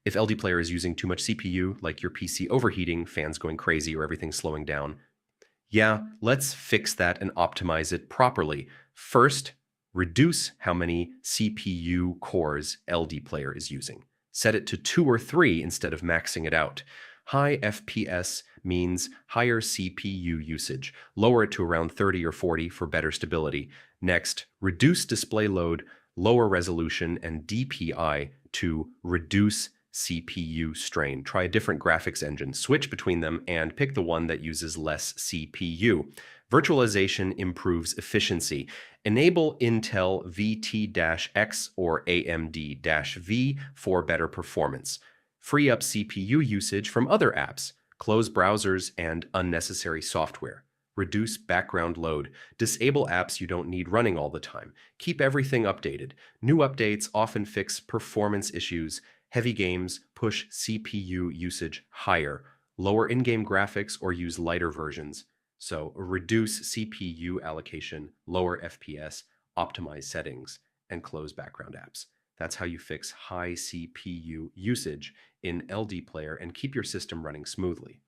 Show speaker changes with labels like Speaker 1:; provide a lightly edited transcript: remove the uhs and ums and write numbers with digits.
Speaker 1: If LDPlayer is using too much CPU, like your PC overheating, fans going crazy, or everything slowing down, yeah, let's fix that and optimize it properly. First, reduce how many CPU cores LDPlayer is using. Set it to 2 or 3 instead of maxing it out. High FPS means higher CPU usage. Lower it to around 30 or 40 for better stability. Next, reduce display load, lower resolution, and DPI to reduce CPU strain. Try a different graphics engine, switch between them, and pick the one that uses less CPU. Virtualization improves efficiency. Enable Intel VT-X or AMD-V for better performance. Free up CPU usage from other apps. Close browsers and unnecessary software. Reduce background load. Disable apps you don't need running all the time. Keep everything updated. New updates often fix performance issues. Heavy games push CPU usage higher. Lower in-game graphics or use lighter versions. So reduce CPU allocation, lower FPS, optimize settings, and close background apps. That's how you fix high CPU usage in LDPlayer and keep your system running smoothly.